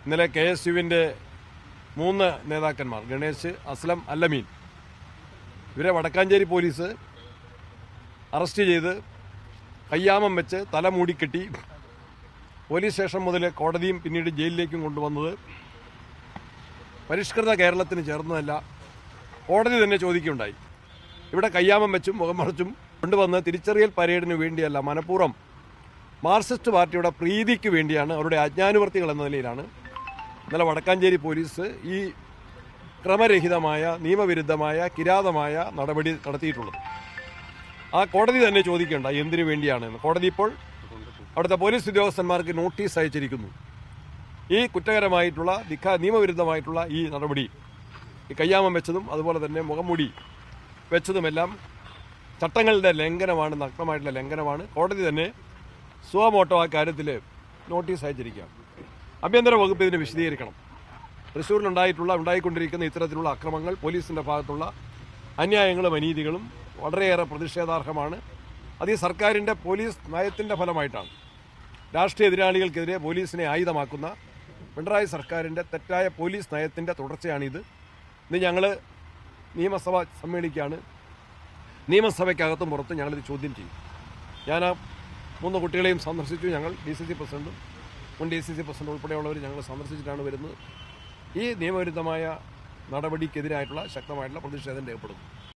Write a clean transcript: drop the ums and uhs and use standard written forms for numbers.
ഇന്നലെ KSUവിൻ്റെ 3 നേതാക്കന്മാർ ഗണേശ്, അസ്ലം, അല്ലമീൻ ഇവരെ വടക്കാഞ്ചേരി പോലീസ് അറസ്റ്റ് ചെയ്ത് കയ്യാമം വെച്ച് തല മൂടിക്കെട്ടി പോലീസ് സ്റ്റേഷൻ മുതൽ കോടതിയും പിന്നീട് ജയിലിലേക്കും കൊണ്ടുവന്നത് പരിഷ്കൃത കേരളത്തിന് ചേർന്നതല്ല. കോടതി തന്നെ ചോദിക്കുകയുണ്ടായി. ഇവിടെ കയ്യാമം വെച്ചും മുഖം മറച്ചും കൊണ്ടുവന്ന് തിരിച്ചറിയൽ പരേഡിന് വേണ്ടിയല്ല, മനഃപൂർവ്വം മാർക്സിസ്റ്റ് പാർട്ടിയുടെ പ്രീതിക്ക് വേണ്ടിയാണ്, അവരുടെ അജ്ഞാനുവർത്തികൾ എന്ന നിലയിലാണ് ഇന്നലെ വടക്കാഞ്ചേരി പോലീസ് ഈ ക്രമരഹിതമായ നിയമവിരുദ്ധമായ കിരാതമായ നടപടി നടത്തിയിട്ടുള്ളത്. ആ കോടതി തന്നെ ചോദിക്കേണ്ട എന്തിനു വേണ്ടിയാണെന്ന്. കോടതി ഇപ്പോൾ അവിടുത്തെ പോലീസ് ഉദ്യോഗസ്ഥന്മാർക്ക് നോട്ടീസ് അയച്ചിരിക്കുന്നു. ഈ കുറ്റകരമായിട്ടുള്ള നിയമവിരുദ്ധമായിട്ടുള്ള ഈ നടപടി, ഈ കയ്യാമം വെച്ചതും അതുപോലെ തന്നെ മുഖംമൂടി വെച്ചതുമെല്ലാം ചട്ടങ്ങളുടെ ലംഘനമാണ്, നഗ്നമായിട്ടുള്ള ലംഘനമാണ്. കോടതി തന്നെ സുവമോട്ടോ ആ കാര്യത്തിൽ നോട്ടീസ് അയച്ചിരിക്കുകയാണ്. ആഭ്യന്തര വകുപ്പ് ഇതിനെ വിശദീകരിക്കണം. ഉണ്ടായിക്കൊണ്ടിരിക്കുന്ന ഇത്തരത്തിലുള്ള അക്രമങ്ങൾ, പോലീസിൻ്റെ ഭാഗത്തുള്ള അന്യായങ്ങളും അനീതികളും വളരെയേറെ പ്രതിഷേധാർഹമാണ്. അത് ഈ സർക്കാരിൻ്റെ പോലീസ് നയത്തിൻ്റെ ഫലമായിട്ടാണ്. രാഷ്ട്രീയ എതിരാളികൾക്കെതിരെ പോലീസിനെ ആയുധമാക്കുന്ന പിണറായി സർക്കാരിൻ്റെ തെറ്റായ പോലീസ് നയത്തിൻ്റെ തുടർച്ചയാണിത്. ഇന്ന് ഞങ്ങൾ നിയമസഭ സമ്മേളിക്കുകയാണ്. നിയമസഭയ്ക്കകത്തും പുറത്തും ഞങ്ങളിത് ചോദ്യം ചെയ്യും. ഞാൻ 3 കുട്ടികളെയും സന്ദർശിച്ചു. ഞങ്ങൾ DCC പ്രസിഡന്റും മുൻ DCC പ്രസിഡന്റ് ഉൾപ്പെടെയുള്ളവർ ഞങ്ങൾ സന്ദർശിച്ചിട്ടാണ് വരുന്നത്. ഈ നിയമവിരുദ്ധമായ നടപടിക്കെതിരായിട്ടുള്ള ശക്തമായിട്ടുള്ള പ്രതിഷേധം രേഖപ്പെടുന്നു.